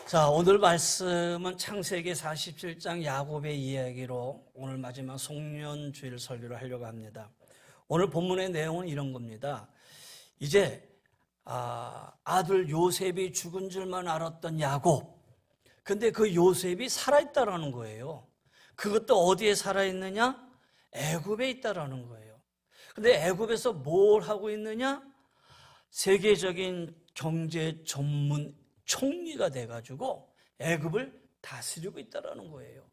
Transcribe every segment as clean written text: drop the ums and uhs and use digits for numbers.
자, 오늘 말씀은 창세기 47장 야곱의 이야기로 오늘 마지막 송년주일 설교를 하려고 합니다. 오늘 본문의 내용은 이런 겁니다. 이제 아들 요셉이 죽은 줄만 알았던 야곱. 근데 그 요셉이 살아있다라는 거예요. 그것도 어디에 살아있느냐? 애굽에 있다라는 거예요. 근데 애굽에서 뭘 하고 있느냐? 세계적인 경제 전문 총리가 돼가지고 애굽을 다스리고 있다라는 거예요.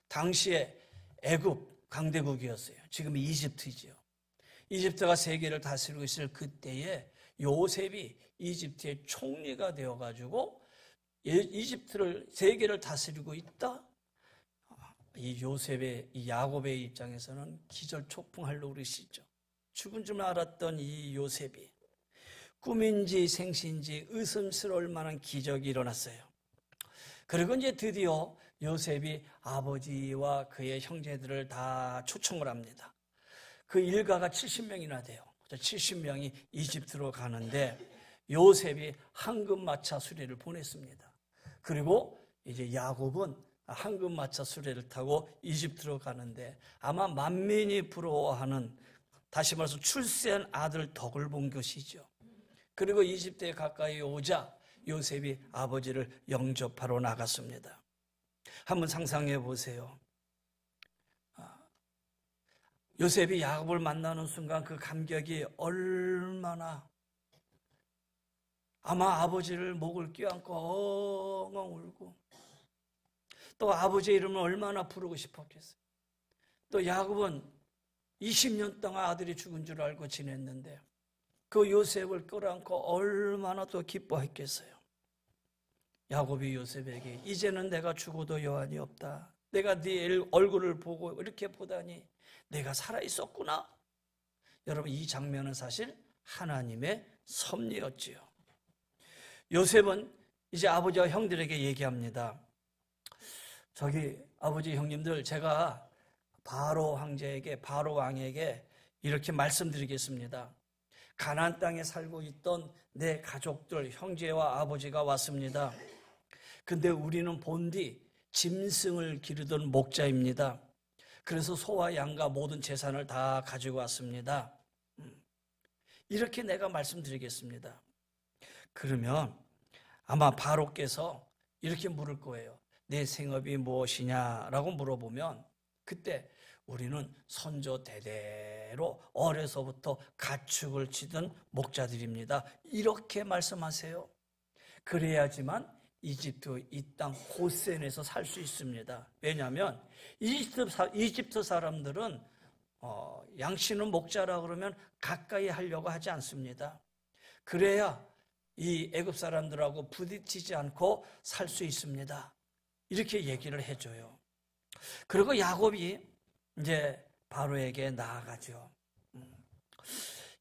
당시에 애굽 강대국이었어요. 지금 이집트이죠. 이집트가 세계를 다스리고 있을 그때에 요셉이 이집트의 총리가 되어가지고 이집트를 세계를 다스리고 있다. 이 요셉의 이 야곱의 입장에서는 기절초풍하려고 그러시죠. 죽은 줄 알았던 이 요셉이 꿈인지 생시인지 의심스러울 만한 기적이 일어났어요. 그리고 이제 드디어 요셉이 아버지와 그의 형제들을 다 초청을 합니다. 그 일가가 70명이나 돼요. 70명이 이집트로 가는데 요셉이 황금마차 수레를 보냈습니다. 그리고 이제 야곱은 황금마차 수레를 타고 이집트로 가는데 아마 만민이 부러워하는, 다시 말해서 출세한 아들 덕을 본 것이죠. 그리고 이집트에 가까이 오자 요셉이 아버지를 영접하러 나갔습니다. 한번 상상해 보세요. 요셉이 야곱을 만나는 순간 그 감격이 얼마나, 아마 아버지를 목을 껴안고 엉엉 울고 또 아버지의 이름을 얼마나 부르고 싶었겠어요. 또 야곱은 20년 동안 아들이 죽은 줄 알고 지냈는데 그 요셉을 끌어안고 얼마나 더 기뻐했겠어요. 야곱이 요셉에게 이제는 내가 죽어도 여한이 없다. 내가 네 얼굴을 보고 이렇게 보다니 내가 살아있었구나. 여러분, 이 장면은 사실 하나님의 섭리였지요. 요셉은 이제 아버지와 형들에게 얘기합니다. 저기 아버지 형님들, 제가 바로 황제에게, 바로 왕에게 이렇게 말씀드리겠습니다. 가나안 땅에 살고 있던 내 가족들, 형제와 아버지가 왔습니다. 근데 우리는 본디 짐승을 기르던 목자입니다. 그래서 소와 양과 모든 재산을 다 가지고 왔습니다. 이렇게 내가 말씀드리겠습니다. 그러면 아마 바로께서 이렇게 물을 거예요. 내 생업이 무엇이냐라고 물어보면 그때 우리는 선조 대대로 어려서부터 가축을 치던 목자들입니다. 이렇게 말씀하세요. 그래야지만 이집트 이 땅 고센에서 살 수 있습니다. 왜냐하면 이집트 사람들은 양치는 목자라 그러면 가까이 하려고 하지 않습니다. 그래야 이 애굽 사람들하고 부딪히지 않고 살 수 있습니다. 이렇게 얘기를 해줘요. 그리고 야곱이 이제 바로에게 나아가죠.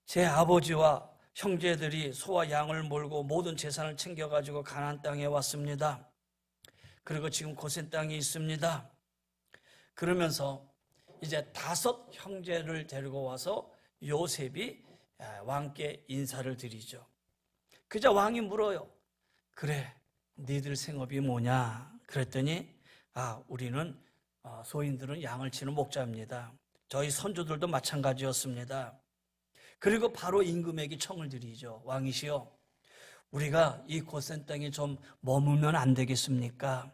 제 아버지와 형제들이 소와 양을 몰고 모든 재산을 챙겨가지고 가나안 땅에 왔습니다. 그리고 지금 고센 땅에 있습니다. 그러면서 이제 5 형제를 데리고 와서 요셉이 왕께 인사를 드리죠. 그자 왕이 물어요. 그래, 니들 생업이 뭐냐? 그랬더니 우리는 소인들은 양을 치는 목자입니다. 저희 선조들도 마찬가지였습니다. 그리고 바로 임금에게 청을 드리죠. 왕이시여, 우리가 이 고센 땅에 좀 머물면 안 되겠습니까?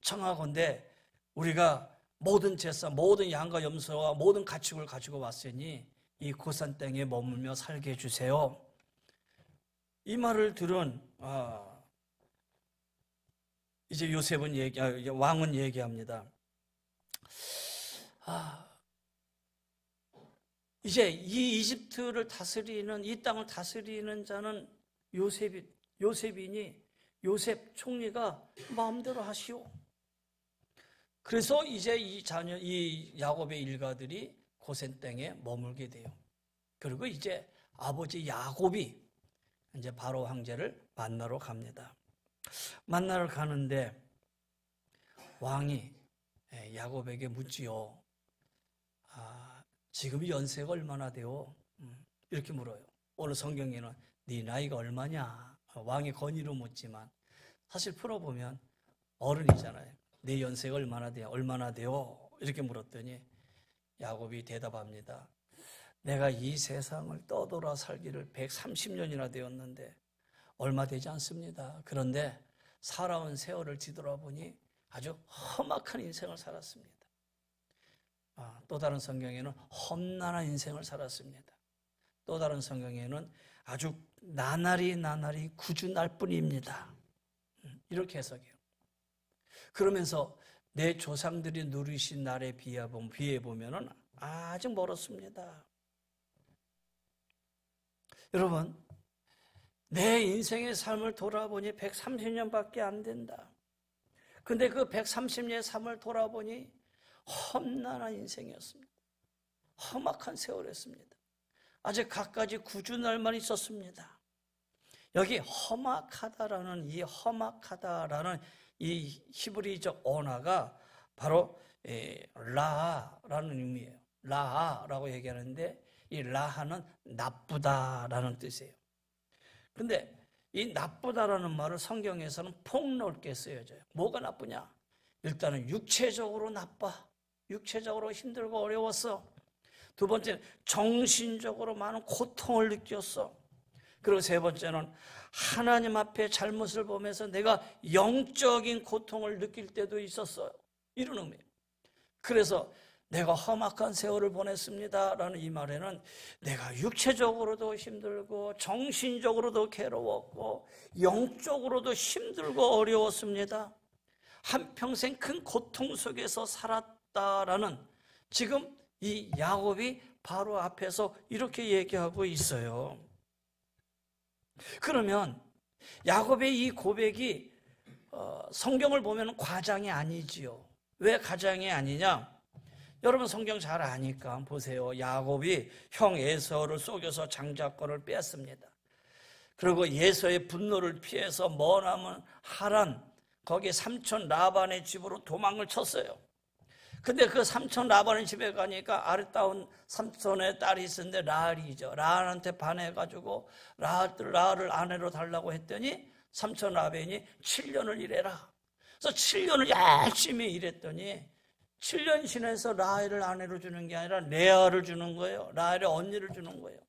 청하건대 우리가 모든 재산, 모든 양과 염소와 모든 가축을 가지고 왔으니 이 고센 땅에 머물며 살게 해주세요. 이 말을 들은 이제 왕은 얘기합니다. 이제 이 이집트를 다스리는, 이 땅을 다스리는 자는 요셉이니 요셉 총리가 마음대로 하시오. 그래서 이제 이 야곱의 일가들이 고센 땅에 머물게 돼요. 그리고 이제 아버지 야곱이 이제 바로 황제를 만나러 갑니다. 만나러 가는데 왕이 야곱에게 묻지요. 지금 연세가 얼마나 돼요? 이렇게 물어요. 오늘 성경에는 네 나이가 얼마냐? 왕이 건의로 묻지만 사실 풀어보면 어른이잖아요. 내 연세가 얼마나 돼요? 얼마나 돼요? 이렇게 물었더니 야곱이 대답합니다. 내가 이 세상을 떠돌아 살기를 130년이나 되었는데 얼마 되지 않습니다. 그런데 살아온 세월을 뒤돌아보니 아주 험악한 인생을 살았습니다. 또 다른 성경에는 험난한 인생을 살았습니다. 또 다른 성경에는 아주 나날이 구준할 뿐입니다. 이렇게 해석해요. 그러면서 내 조상들이 누리신 날에 비해 보면 아직 멀었습니다. 여러분, 내 인생의 삶을 돌아보니 130년밖에 안 된다. 근데 그 130년의 삶을 돌아보니 험난한 인생이었습니다. 험악한 세월이었습니다. 아직 갖가지 구준날만 있었습니다. 여기 험악하다라는 이 히브리적 언어가 바로 라하라는 의미예요. 라하라고 얘기하는데 이 라하는 나쁘다라는 뜻이에요. 근데 이 나쁘다라는 말을 성경에서는 폭넓게 쓰여져요. 뭐가 나쁘냐? 일단은 육체적으로 나빠. 육체적으로 힘들고 어려웠어. 두 번째는 정신적으로 많은 고통을 느꼈어. 그리고 세 번째는 하나님 앞에 잘못을 보면서 내가 영적인 고통을 느낄 때도 있었어요. 이런 의미예요. 그래서 내가 험악한 세월을 보냈습니다 라는 이 말에는 내가 육체적으로도 힘들고 정신적으로도 괴로웠고 영적으로도 힘들고 어려웠습니다. 한평생 큰 고통 속에서 살았다라는 지금 이 야곱이 바로 앞에서 이렇게 얘기하고 있어요. 그러면 야곱의 이 고백이 성경을 보면 과장이 아니지요. 왜 과장이 아니냐? 여러분 성경 잘 아니까 보세요. 야곱이 형 에서를 속여서 장자권을 뺐습니다. 그리고 에서의 분노를 피해서 머나먼 하란, 거기 삼촌 라반의 집으로 도망을 쳤어요. 근데 그 삼촌 라반의 집에 가니까 아름다운 삼촌의 딸이 있었는데 라헬이죠. 라헬한테 반해가지고 라헬을 아내로 달라고 했더니 삼촌 라반이 7년을 일해라. 그래서 7년을 열심히 일했더니 7년 지나서 라헬을 아내로 주는 게 아니라 레아를 주는 거예요. 라헬의 언니를 주는 거예요.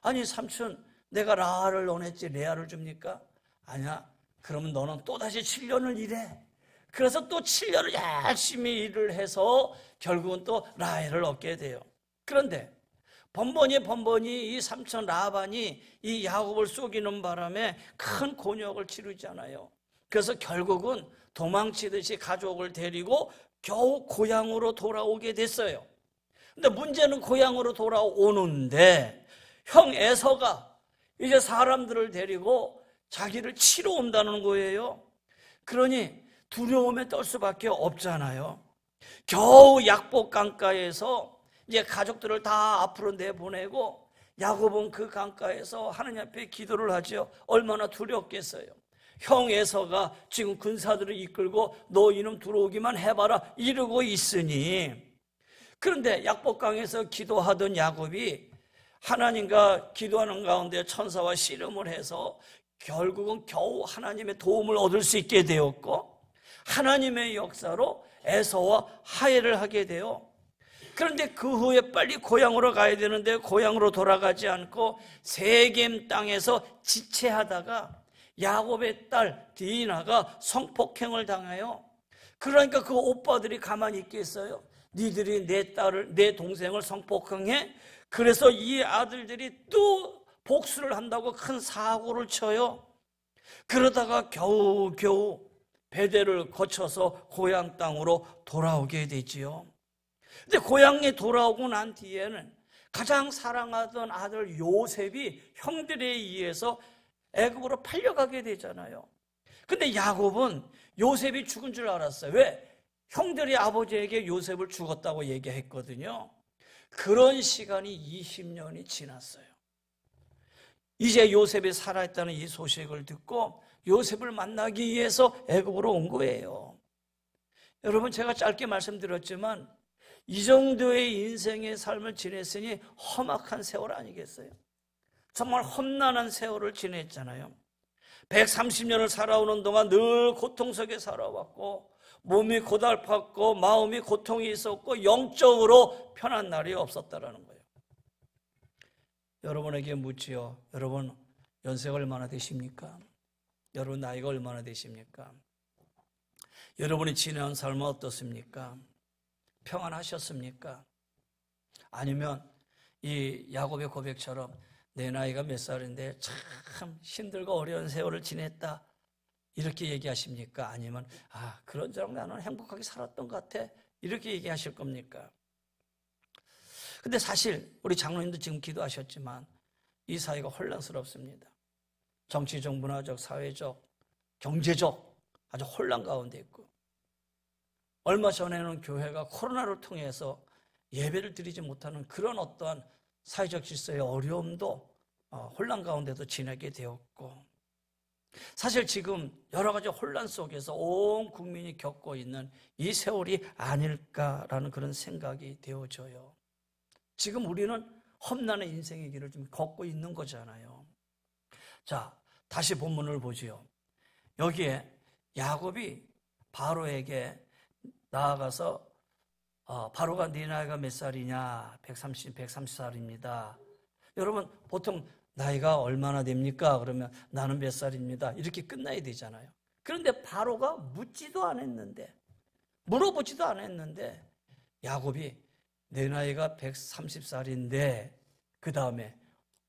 아니 삼촌 내가 라헬을 원했지 레아를 줍니까? 아니야. 그러면 너는 또다시 7년을 일해. 그래서 또 7년을 열심히 일을 해서 결국은 또 라헬을 얻게 돼요. 그런데 번번이 이 삼촌 라반이 이 야곱을 속이는 바람에 큰 곤욕을 치르잖아요. 그래서 결국은 도망치듯이 가족을 데리고 겨우 고향으로 돌아오게 됐어요. 근데 문제는 고향으로 돌아오는데 형 에서가 이제 사람들을 데리고 자기를 치러 온다는 거예요. 그러니 두려움에 떨 수밖에 없잖아요. 겨우 약복 강가에서 이제 가족들을 다 앞으로 내보내고 야곱은 그 강가에서 하나님 앞에 기도를 하죠. 얼마나 두렵겠어요. 형 에서가 지금 군사들을 이끌고 너 이놈 들어오기만 해봐라 이러고 있으니, 그런데 약복강에서 기도하던 야곱이 하나님과 기도하는 가운데 천사와 씨름을 해서 결국은 겨우 하나님의 도움을 얻을 수 있게 되었고 하나님의 역사로 에서와 화해를 하게 돼요. 그런데 그 후에 빨리 고향으로 가야 되는데 고향으로 돌아가지 않고 세겜 땅에서 지체하다가 야곱의 딸 디나가 성폭행을 당해요. 그러니까 그 오빠들이 가만히 있겠어요? 니들이 내 동생을 성폭행해? 그래서 이 아들들이 또 복수를 한다고 큰 사고를 쳐요. 그러다가 겨우 베델을 거쳐서 고향 땅으로 돌아오게 되지요. 근데 고향에 돌아오고 난 뒤에는 가장 사랑하던 아들 요셉이 형들에 의해서 애굽으로 팔려가게 되잖아요. 근데 야곱은 요셉이 죽은 줄 알았어요. 왜? 형들이 아버지에게 요셉을 죽었다고 얘기했거든요. 그런 시간이 20년이 지났어요. 이제 요셉이 살아있다는 이 소식을 듣고 요셉을 만나기 위해서 애굽으로 온 거예요. 여러분, 제가 짧게 말씀드렸지만 이 정도의 인생의 삶을 지냈으니 험악한 세월 아니겠어요? 정말 험난한 세월을 지냈잖아요. 130년을 살아오는 동안 늘 고통 속에 살아왔고 몸이 고달팠고 마음이 고통이 있었고 영적으로 편한 날이 없었다라는 거예요. 여러분에게 묻지요. 여러분 연세가 얼마나 되십니까? 여러분 나이가 얼마나 되십니까? 여러분이 지내온 삶은 어떻습니까? 평안하셨습니까? 아니면 이 야곱의 고백처럼 내 나이가 몇 살인데 참 힘들고 어려운 세월을 지냈다 이렇게 얘기하십니까? 아니면 그런저런 나는 행복하게 살았던 것 같아 이렇게 얘기하실 겁니까? 근데 사실 우리 장로님도 지금 기도하셨지만 이 사회가 혼란스럽습니다. 정치적, 문화적, 사회적, 경제적 아주 혼란 가운데 있고 얼마 전에는 교회가 코로나를 통해서 예배를 드리지 못하는 그런 어떠한 사회적 질서의 어려움도 혼란 가운데도 지나게 되었고 사실 지금 여러 가지 혼란 속에서 온 국민이 겪고 있는 이 세월이 아닐까라는 그런 생각이 되어져요. 지금 우리는 험난의 인생의 길을 좀 걷고 있는 거잖아요. 자, 다시 본문을 보지요. 여기에 야곱이 바로에게 나아가서 바로가 네 나이가 몇 살이냐? 130살입니다. 여러분 보통 나이가 얼마나 됩니까? 그러면 나는 몇 살입니다. 이렇게 끝나야 되잖아요. 그런데 바로가 묻지도 않았는데 물어보지도 않았는데 야곱이 내 나이가 130살인데 그 다음에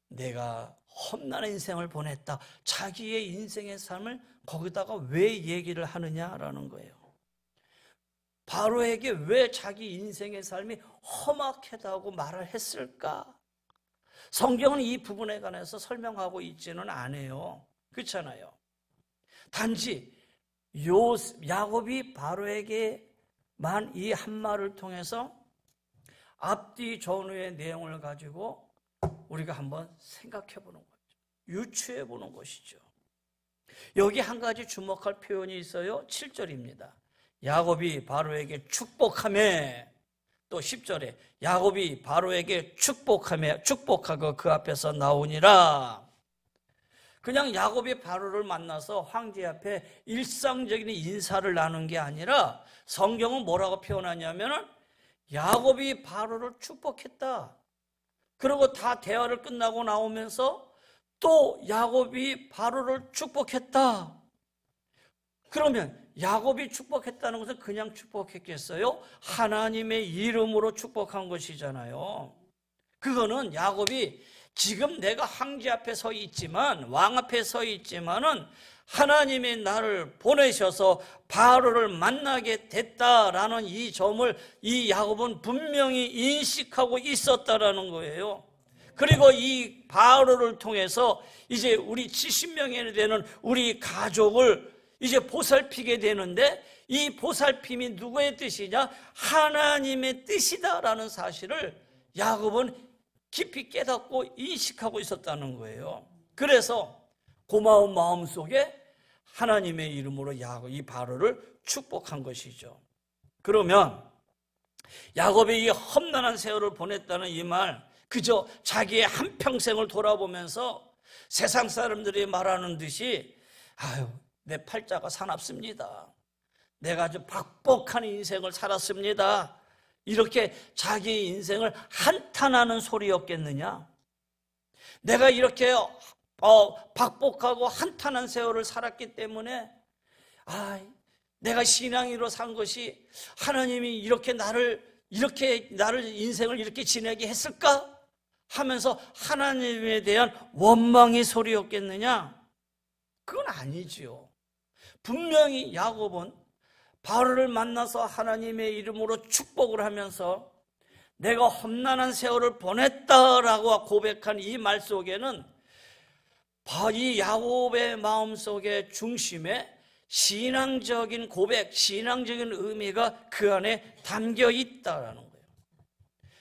내가 험난한 인생을 보냈다. 자기의 인생의 삶을 거기다가 왜 얘기를 하느냐라는 거예요. 바로에게 왜 자기 인생의 삶이 험악하다고 말을 했을까? 성경은 이 부분에 관해서 설명하고 있지는 않아요. 그렇잖아요. 단지 야곱이 바로에게만 이 한 말을 통해서 앞뒤 전후의 내용을 가지고 우리가 한번 생각해 보는 거죠. 유추해 보는 것이죠. 여기 한 가지 주목할 표현이 있어요. 7절입니다. 야곱이 바로에게 축복하며 또 10절에 야곱이 바로에게 축복하고 그 앞에서 나오니라. 그냥 야곱이 바로를 만나서 황제 앞에 일상적인 인사를 나눈 게 아니라 성경은 뭐라고 표현하냐면은 야곱이 바로를 축복했다. 그리고 다 대화를 끝나고 나오면서 또 야곱이 바로를 축복했다. 그러면 야곱이 축복했다는 것은 그냥 축복했겠어요? 하나님의 이름으로 축복한 것이잖아요. 그거는 야곱이 지금 내가 황제 앞에 서 있지만 왕 앞에 서 있지만은 하나님이 나를 보내셔서 바로를 만나게 됐다라는 이 점을 이 야곱은 분명히 인식하고 있었다라는 거예요. 그리고 이 바로를 통해서 이제 우리 70명이 되는 우리 가족을 이제 보살피게 되는데 이 보살핌이 누구의 뜻이냐? 하나님의 뜻이다라는 사실을 야곱은 깊이 깨닫고 인식하고 있었다는 거예요. 그래서 고마운 마음 속에 하나님의 이름으로 야곱 이 바로를 축복한 것이죠. 그러면 야곱이 이 험난한 세월을 보냈다는 이 말 그저 자기의 한평생을 돌아보면서 세상 사람들이 말하는 듯이 내 팔자가 사납습니다. 내가 아주 박복한 인생을 살았습니다. 이렇게 자기 인생을 한탄하는 소리였겠느냐? 내가 이렇게 박복하고 한탄한 세월을 살았기 때문에 내가 신앙인으로 산 것이 하나님이 이렇게 나를 인생을 이렇게 지내게 했을까? 하면서 하나님에 대한 원망의 소리였겠느냐? 그건 아니지요. 분명히 야곱은 바로를 만나서 하나님의 이름으로 축복을 하면서 내가 험난한 세월을 보냈다라고 고백한 이 말 속에는 이 야곱의 마음속의 중심에 신앙적인 고백, 신앙적인 의미가 그 안에 담겨 있다라는 거예요.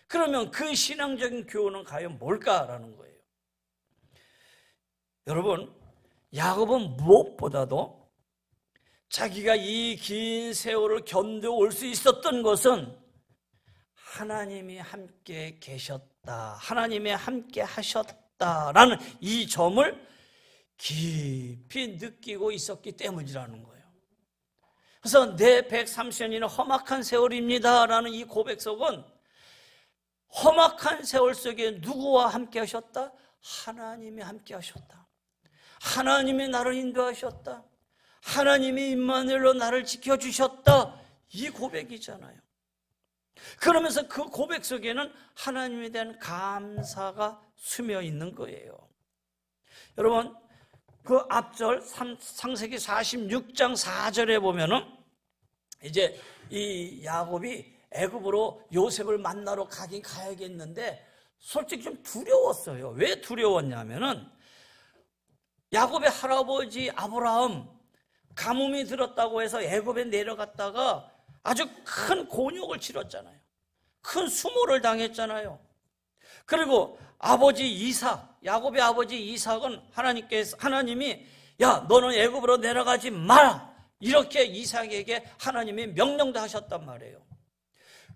그러면 그 신앙적인 교훈은 과연 뭘까라는 거예요. 여러분, 야곱은 무엇보다도 자기가 이 긴 세월을 견뎌올 수 있었던 것은 하나님이 함께 계셨다, 하나님이 함께 하셨다라는 이 점을 깊이 느끼고 있었기 때문이라는 거예요. 그래서 내 130년이 험악한 세월입니다 라는 이 고백 속은 험악한 세월 속에 누구와 함께 하셨다? 하나님이 함께 하셨다. 하나님이 나를 인도하셨다. 하나님이 임마누엘로 나를 지켜주셨다. 이 고백이잖아요. 그러면서 그 고백 속에는 하나님에 대한 감사가 스며 있는 거예요. 여러분, 그 앞절 창세기 46장 4절에 보면은 이제 이 야곱이 애굽으로 요셉을 만나러 가긴 가야겠는데 솔직히 좀 두려웠어요. 왜 두려웠냐면은 야곱의 할아버지 아브라함 가뭄이 들었다고 해서 애굽에 내려갔다가 아주 큰 곤욕을 치렀잖아요. 큰 수모를 당했잖아요. 그리고 아버지 이삭, 야곱의 아버지 이삭은 하나님이 야, 너는 애굽으로 내려가지 마라, 이렇게 이삭에게 하나님이 명령도 하셨단 말이에요.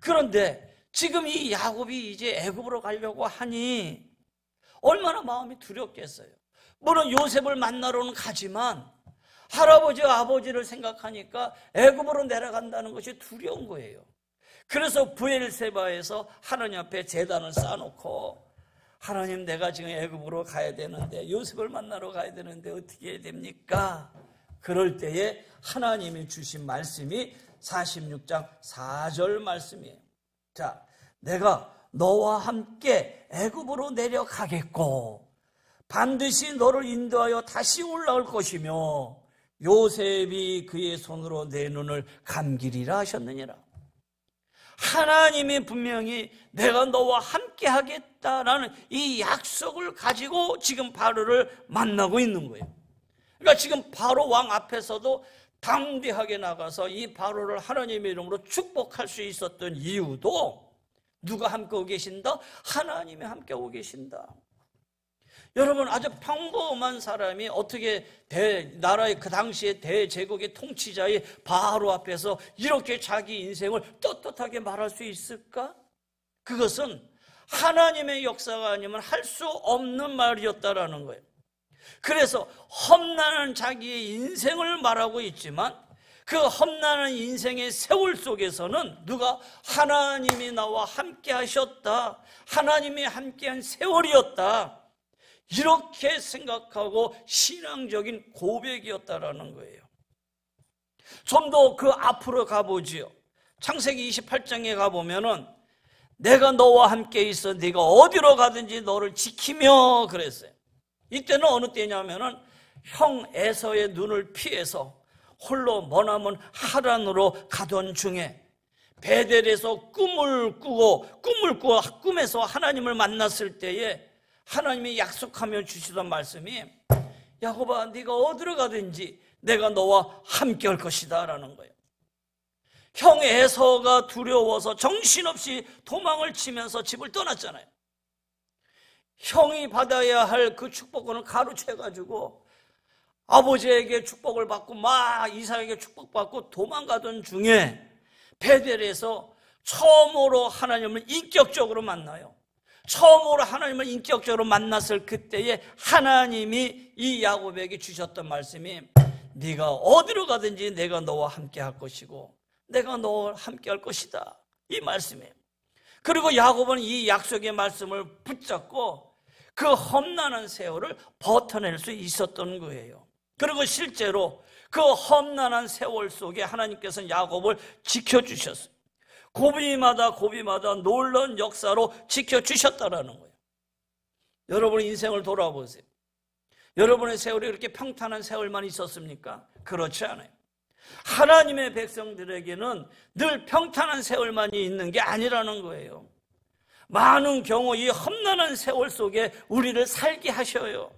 그런데 지금 이 야곱이 이제 애굽으로 가려고 하니 얼마나 마음이 두렵겠어요. 물론 요셉을 만나러는 가지만 할아버지와 아버지를 생각하니까 애굽으로 내려간다는 것이 두려운 거예요. 그래서 브엘세바에서 하나님 앞에 제단을 쌓아놓고 하나님, 내가 지금 애굽으로 가야 되는데 요셉을 만나러 가야 되는데 어떻게 해야 됩니까? 그럴 때에 하나님이 주신 말씀이 46장 4절 말씀이에요. 자, 내가 너와 함께 애굽으로 내려가겠고 반드시 너를 인도하여 다시 올라올 것이며 요셉이 그의 손으로 내 눈을 감기리라 하셨느니라. 하나님이 분명히 내가 너와 함께 하겠다라는 이 약속을 가지고 지금 바로를 만나고 있는 거예요. 그러니까 지금 바로 왕 앞에서도 담대하게 나가서 이 바로를 하나님의 이름으로 축복할 수 있었던 이유도 누가 함께 오고 계신다? 하나님이 함께 오고 계신다. 여러분, 아주 평범한 사람이 어떻게 나라의 그 당시에 대제국의 통치자의 바로 앞에서 이렇게 자기 인생을 떳떳하게 말할 수 있을까? 그것은 하나님의 역사가 아니면 할 수 없는 말이었다라는 거예요. 그래서 험난한 자기의 인생을 말하고 있지만 그 험난한 인생의 세월 속에서는 누가? 하나님이 나와 함께 하셨다, 하나님이 함께한 세월이었다, 이렇게 생각하고 신앙적인 고백이었다라는 거예요. 좀 더 그 앞으로 가보지요. 창세기 28장에 가보면은 내가 너와 함께 있어 네가 어디로 가든지 너를 지키며 그랬어요. 이때는 어느 때냐면은 형 에서의 눈을 피해서 홀로 머나먼 하란으로 가던 중에 베델에서 꿈을 꾸고 꿈에서 하나님을 만났을 때에 하나님이 약속하며 주시던 말씀이 야곱아, 네가 어디로 가든지 내가 너와 함께 할 것이다 라는 거예요. 형 에서가 두려워서 정신없이 도망을 치면서 집을 떠났잖아요. 형이 받아야 할 그 축복권을 가로채가지고 아버지에게 축복을 받고 막 이삭에게 축복받고 도망가던 중에 베델에서 처음으로 하나님을 인격적으로 만나요. 처음으로 하나님을 인격적으로 만났을 그때에 하나님이 이 야곱에게 주셨던 말씀이 네가 어디로 가든지 내가 너와 함께 할 것이고 내가 너와 함께 할 것이다, 이 말씀이에요. 그리고 야곱은 이 약속의 말씀을 붙잡고 그 험난한 세월을 버텨낼 수 있었던 거예요. 그리고 실제로 그 험난한 세월 속에 하나님께서는 야곱을 지켜주셨어요. 고비마다 놀라운 역사로 지켜주셨다라는 거예요. 여러분의 인생을 돌아보세요. 여러분의 세월이 그렇게 평탄한 세월만 있었습니까? 그렇지 않아요. 하나님의 백성들에게는 늘 평탄한 세월만이 있는 게 아니라는 거예요. 많은 경우 이 험난한 세월 속에 우리를 살게 하셔요.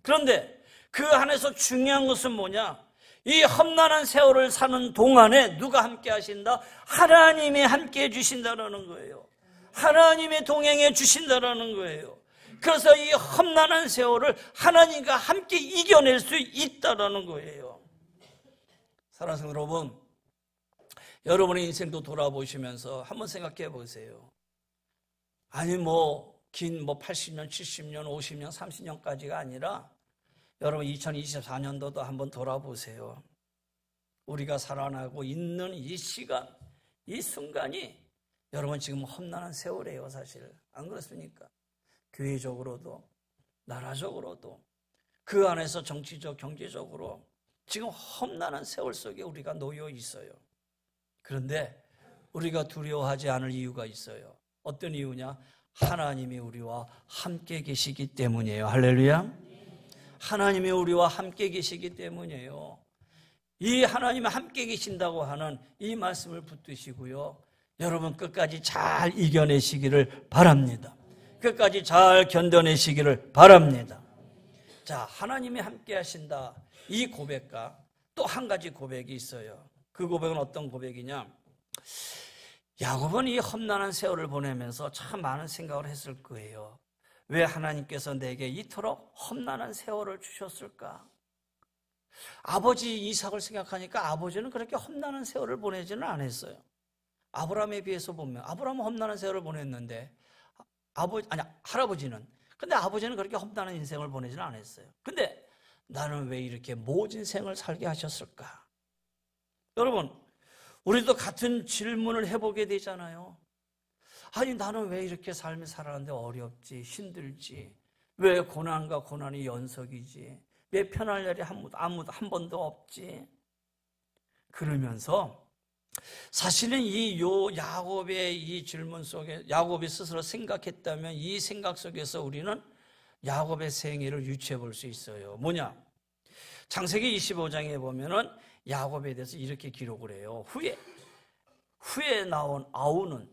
그런데 그 안에서 중요한 것은 뭐냐? 이 험난한 세월을 사는 동안에 누가 함께 하신다? 하나님이 함께 해주신다는 거예요. 하나님이 동행해 주신다는 거예요. 그래서 이 험난한 세월을 하나님과 함께 이겨낼 수 있다는 거예요. 사랑하는 여러분, 여러분의 인생도 돌아보시면서 한번 생각해 보세요. 아니 긴 80년, 70년, 50년, 30년까지가 아니라 여러분 2024년도도 한번 돌아보세요. 우리가 살아나고 있는 이 시간, 이 순간이 여러분 지금 험난한 세월이에요. 사실 안 그렇습니까? 교회적으로도 나라적으로도 그 안에서 정치적, 경제적으로 지금 험난한 세월 속에 우리가 놓여 있어요. 그런데 우리가 두려워하지 않을 이유가 있어요. 어떤 이유냐? 하나님이 우리와 함께 계시기 때문이에요. 할렐루야. 하나님이 우리와 함께 계시기 때문이에요. 이 하나님이 함께 계신다고 하는 이 말씀을 붙드시고요, 여러분 끝까지 잘 이겨내시기를 바랍니다. 끝까지 잘 견뎌내시기를 바랍니다. 자, 하나님이 함께 하신다, 이 고백과 또 한 가지 고백이 있어요. 그 고백은 어떤 고백이냐? 야곱은 이 험난한 세월을 보내면서 참 많은 생각을 했을 거예요. 왜 하나님께서 내게 이토록 험난한 세월을 주셨을까? 아버지 이삭을 생각하니까 아버지는 그렇게 험난한 세월을 보내지는 않았어요. 아브라함에 비해서 보면 아브라함은 험난한 세월을 보냈는데 할아버지는, 근데 아버지는 그렇게 험난한 인생을 보내지는 않았어요. 근데 나는 왜 이렇게 모진 생을 살게 하셨을까? 여러분, 우리도 같은 질문을 해보게 되잖아요. 아니, 나는 왜 이렇게 삶을 살아가는데 어렵지, 힘들지, 왜 고난과 고난이 연속이지, 왜 편할 날이 한 번도 없지? 그러면서 사실은 야곱의 이 질문 속에 야곱이 스스로 생각했다면 이 생각 속에서 우리는 야곱의 생애를 유추해 볼 수 있어요. 뭐냐? 창세기 25장에 보면은 야곱에 대해서 이렇게 기록을 해요. 후에 나온 아우는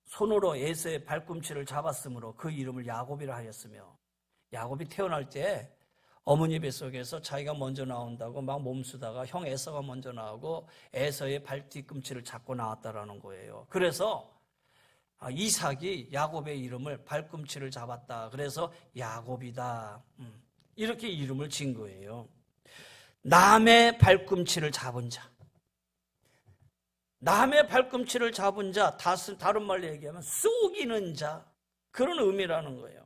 손으로 에서의 발꿈치를 잡았으므로 그 이름을 야곱이라 하였으며, 야곱이 태어날 때 어머니 뱃속에서 자기가 먼저 나온다고 막 몸쓰다가 형 에서가 먼저 나오고 에서의 발뒤꿈치를 잡고 나왔다라는 거예요. 그래서 이삭이 야곱의 이름을 발꿈치를 잡았다, 그래서 야곱이다, 이렇게 이름을 지은 거예요. 남의 발꿈치를 잡은 자, 남의 발꿈치를 잡은 자, 다른 말로 얘기하면 쏘기는 자, 그런 의미라는 거예요.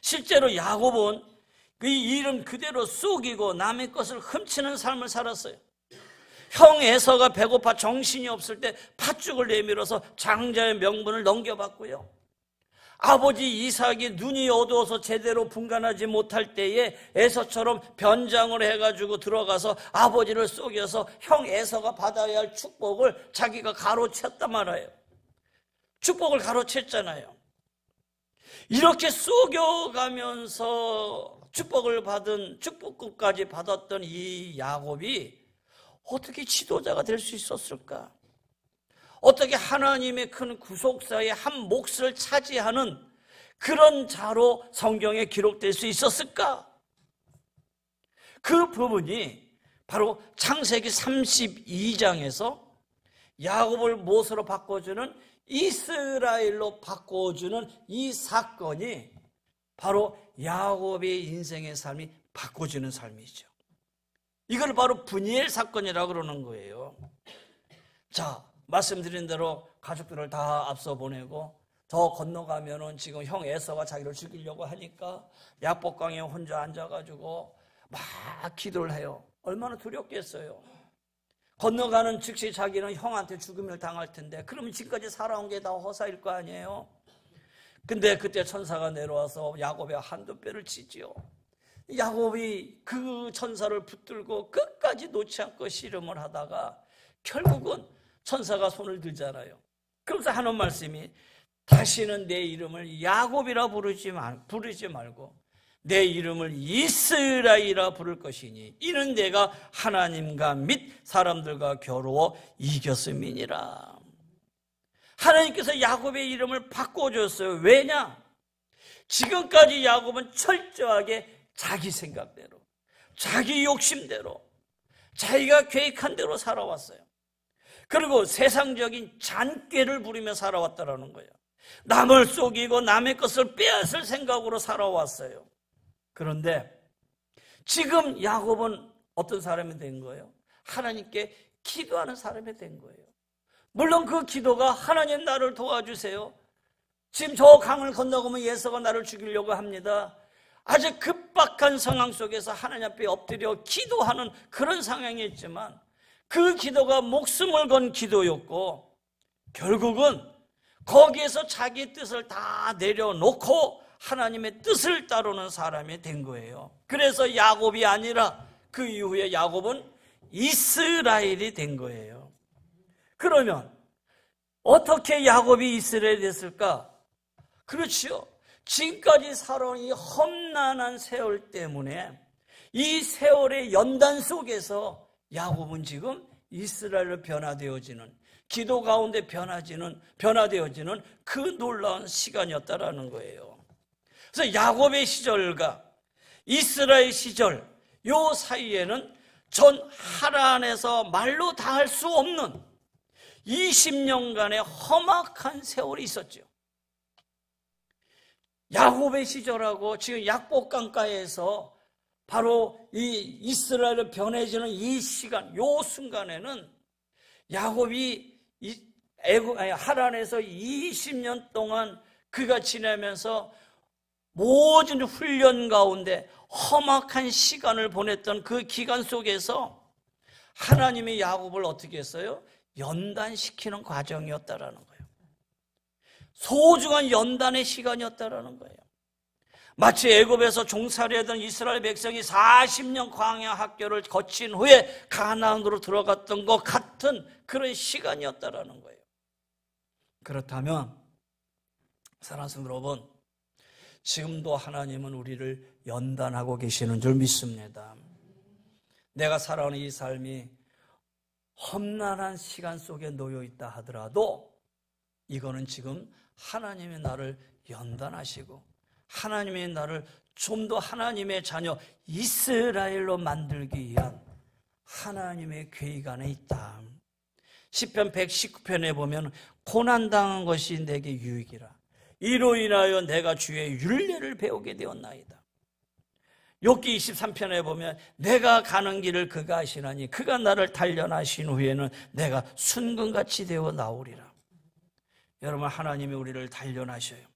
실제로 야곱은 그 이름 그대로 쏘기고 남의 것을 훔치는 삶을 살았어요. 형 에서가 배고파 정신이 없을 때 팥죽을 내밀어서 장자의 명분을 넘겨받고요, 아버지 이삭이 눈이 어두워서 제대로 분간하지 못할 때에 에서처럼 변장을 해가지고 들어가서 아버지를 속여서 형 에서가 받아야 할 축복을 자기가 가로챘단 말이에요. 축복을 가로챘잖아요. 이렇게 속여가면서 축복까지 받았던 이 야곱이 어떻게 지도자가 될 수 있었을까? 어떻게 하나님의 큰 구속사의 한 몫을 차지하는 그런 자로 성경에 기록될 수 있었을까? 그 부분이 바로 창세기 32장에서 야곱을 무엇으로 바꿔주는, 이스라엘로 바꿔주는 이 사건이 바로 야곱의 인생의 삶이 바꿔주는 삶이죠. 이걸 바로 브니엘 사건이라고 그러는 거예요. 자, 말씀드린 대로 가족들을 다 앞서 보내고 더 건너가면은 지금 형 에서가 자기를 죽이려고 하니까 야복강에 혼자 앉아가지고 막 기도를 해요. 얼마나 두렵겠어요. 건너가는 즉시 자기는 형한테 죽음을 당할 텐데, 그러면 지금까지 살아온 게 다 허사일 거 아니에요. 근데 그때 천사가 내려와서 야곱의 한두 뼈를 치지요. 야곱이 그 천사를 붙들고 끝까지 놓지 않고 씨름을 하다가 결국은 천사가 손을 들잖아요. 그러면서 하는 말씀이, 다시는 내 이름을 야곱이라 부르지 말고 내 이름을 이스라엘이라 부를 것이니 이는 내가 하나님과 및 사람들과 겨루어 이겼음이니라. 하나님께서 야곱의 이름을 바꿔줬어요. 왜냐? 지금까지 야곱은 철저하게 자기 생각대로, 자기 욕심대로, 자기가 계획한 대로 살아왔어요. 그리고 세상적인 잔꾀를 부리며 살아왔다라는 거예요. 남을 속이고 남의 것을 빼앗을 생각으로 살아왔어요. 그런데 지금 야곱은 어떤 사람이 된 거예요? 하나님께 기도하는 사람이 된 거예요. 물론 그 기도가, 하나님 나를 도와주세요, 지금 저 강을 건너가면 에서가 나를 죽이려고 합니다, 아주 급박한 상황 속에서 하나님 앞에 엎드려 기도하는 그런 상황이었지만 그 기도가 목숨을 건 기도였고 결국은 거기에서 자기 뜻을 다 내려놓고 하나님의 뜻을 따르는 사람이 된 거예요. 그래서 야곱이 아니라 그 이후에 야곱은 이스라엘이 된 거예요. 그러면 어떻게 야곱이 이스라엘이 됐을까? 그렇지요. 지금까지 살아온 이 험난한 세월 때문에 이 세월의 연단 속에서 야곱은 지금 이스라엘로 변화되어지는, 기도 가운데 변화되어지는 그 놀라운 시간이었다라는 거예요. 그래서 야곱의 시절과 이스라엘 시절 요 사이에는 전 하란에서 말로 다 할 수 없는 20년간의 험악한 세월이 있었죠. 야곱의 시절하고 지금 약복강가에서 바로 이 이스라엘을 변해지는 이 시간, 요 순간에는 야곱이 하란에서 20년 동안 그가 지내면서 모든 훈련 가운데 험악한 시간을 보냈던 그 기간 속에서 하나님이 야곱을 어떻게 했어요? 연단시키는 과정이었다라는 거예요. 소중한 연단의 시간이었다라는 거예요. 마치 애굽에서 종살이하던 이스라엘 백성이 40년 광야 학교를 거친 후에 가나안으로 들어갔던 것 같은 그런 시간이었다라는 거예요. 그렇다면 사랑하는 성도 여러분, 지금도 하나님은 우리를 연단하고 계시는 줄 믿습니다. 내가 살아오는 이 삶이 험난한 시간 속에 놓여 있다 하더라도 이거는 지금 하나님이 나를 연단하시고 하나님이 나를 좀 더 하나님의 자녀 이스라엘로 만들기 위한 하나님의 계획 안에 있다. 시편 119편에 보면 고난당한 것이 내게 유익이라. 이로 인하여 내가 주의 율례를 배우게 되었나이다. 욥기 23편에 보면 내가 가는 길을 그가 아시나니 그가 나를 단련하신 후에는 내가 순금같이 되어 나오리라. 여러분, 하나님이 우리를 단련하셔요.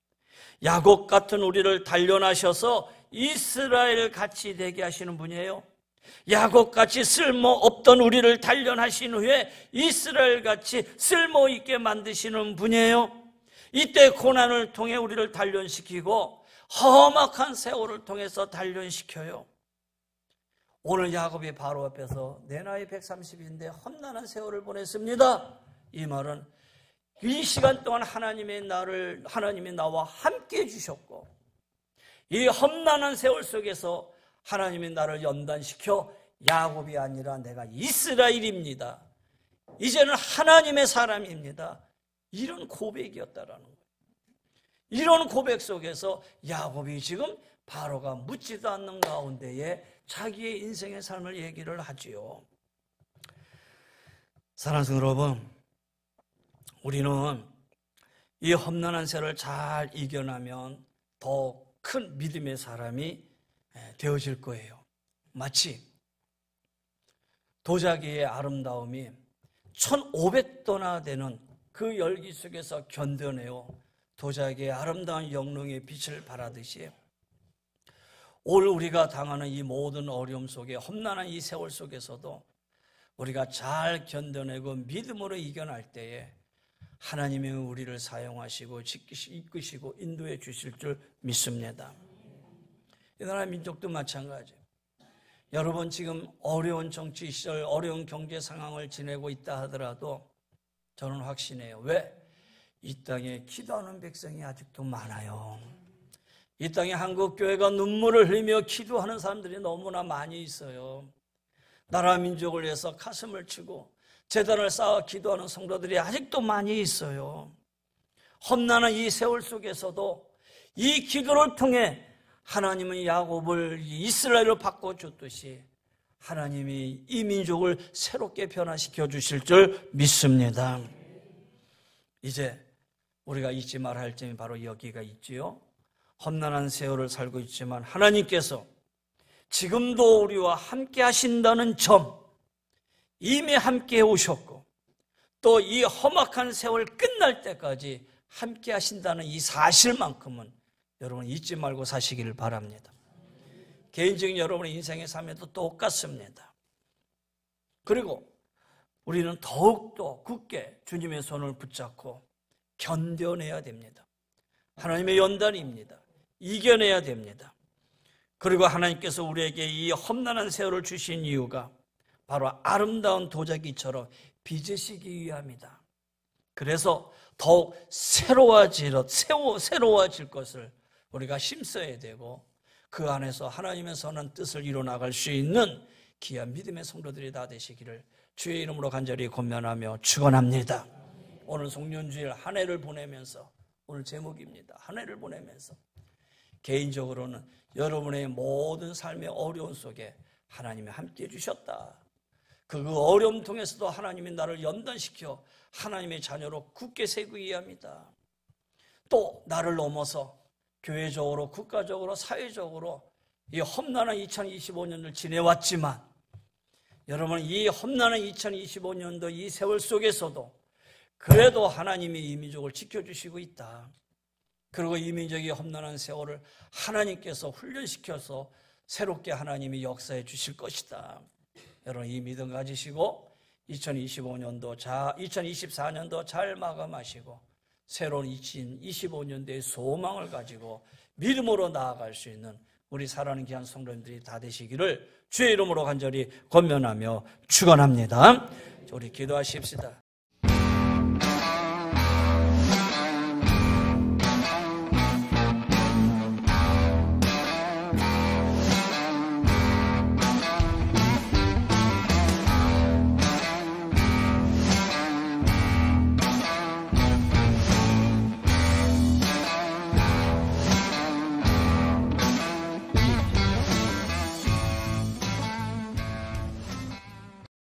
야곱 같은 우리를 단련하셔서 이스라엘 같이 되게 하시는 분이에요. 야곱같이 쓸모없던 우리를 단련하신 후에 이스라엘같이 쓸모있게 만드시는 분이에요. 이때 고난을 통해 우리를 단련시키고 험악한 세월을 통해서 단련시켜요. 오늘 야곱이 바로 앞에서 내 나이 130인데 험난한 세월을 보냈습니다. 이 말은 이 시간 동안 하나님이 나와 함께 해주셨고 이 험난한 세월 속에서 하나님이 나를 연단시켜 야곱이 아니라 내가 이스라엘입니다. 이제는 하나님의 사람입니다. 이런 고백이었다라는 거예요. 이런 고백 속에서 야곱이 지금 바로가 묻지도 않는 가운데에 자기의 인생의 삶을 얘기를 하지요. 사랑하는 성도 여러분, 우리는 이 험난한 세월을 잘 이겨나면 더 큰 믿음의 사람이 되어질 거예요. 마치 도자기의 아름다움이 1500도나 되는 그 열기 속에서 견뎌내어 도자기의 아름다운 영롱의 빛을 발하듯이 오늘 우리가 당하는 이 모든 어려움 속에 험난한 이 세월 속에서도 우리가 잘 견뎌내고 믿음으로 이겨낼 때에 하나님이 우리를 사용하시고 이끄시고 인도해 주실 줄 믿습니다. 이 나라 민족도 마찬가지예요. 여러분 지금 어려운 정치 시절, 어려운 경제 상황을 지내고 있다 하더라도 저는 확신해요. 왜? 이 땅에 기도하는 백성이 아직도 많아요. 이 땅에 한국교회가 눈물을 흘리며 기도하는 사람들이 너무나 많이 있어요. 나라 민족을 위해서 가슴을 치고 제단을 쌓아 기도하는 성도들이 아직도 많이 있어요. 험난한 이 세월 속에서도 이 기도를 통해 하나님은 야곱을 이스라엘로 바꿔줬듯이 하나님이 이 민족을 새롭게 변화시켜 주실 줄 믿습니다. 이제 우리가 잊지 말아야 할 점이 바로 여기가 있지요. 험난한 세월을 살고 있지만 하나님께서 지금도 우리와 함께 하신다는 점, 이미 함께 오셨고 또 이 험악한 세월 끝날 때까지 함께 하신다는 이 사실만큼은 여러분 잊지 말고 사시기를 바랍니다. 개인적인 여러분의 인생의 삶에도 똑같습니다. 그리고 우리는 더욱더 굳게 주님의 손을 붙잡고 견뎌내야 됩니다. 하나님의 연단입니다. 이겨내야 됩니다. 그리고 하나님께서 우리에게 이 험난한 세월을 주신 이유가 바로 아름다운 도자기처럼 빚으시기 위함이다. 그래서 더욱 새로워질 것을 우리가 힘써야 되고 그 안에서 하나님의 선한 뜻을 이뤄나갈 수 있는 귀한 믿음의 성도들이 다 되시기를 주의 이름으로 간절히 권면하며 축원합니다. 오늘 송년주일 한 해를 보내면서 오늘 제목입니다. 한 해를 보내면서 개인적으로는 여러분의 모든 삶의 어려움 속에 하나님이 함께해 주셨다. 그 어려움 통해서도 하나님이 나를 연단시켜 하나님의 자녀로 굳게 세우기 위함이다. 또 나를 넘어서 교회적으로 국가적으로 사회적으로 이 험난한 2025년을 지내왔지만 여러분 이 험난한 2025년도 이 세월 속에서도 그래도 하나님이 이 민족을 지켜주시고 있다. 그리고 이 민족의 험난한 세월을 하나님께서 훈련시켜서 새롭게 하나님이 역사해 주실 것이다. 여러분 이 믿음 가지시고 2024년도 잘 마감하시고 새로운 2025년도의 소망을 가지고 믿음으로 나아갈 수 있는 우리 사랑하는 귀한 성도님들이 다 되시기를 주의 이름으로 간절히 권면하며 축원합니다. 우리 기도하십시다.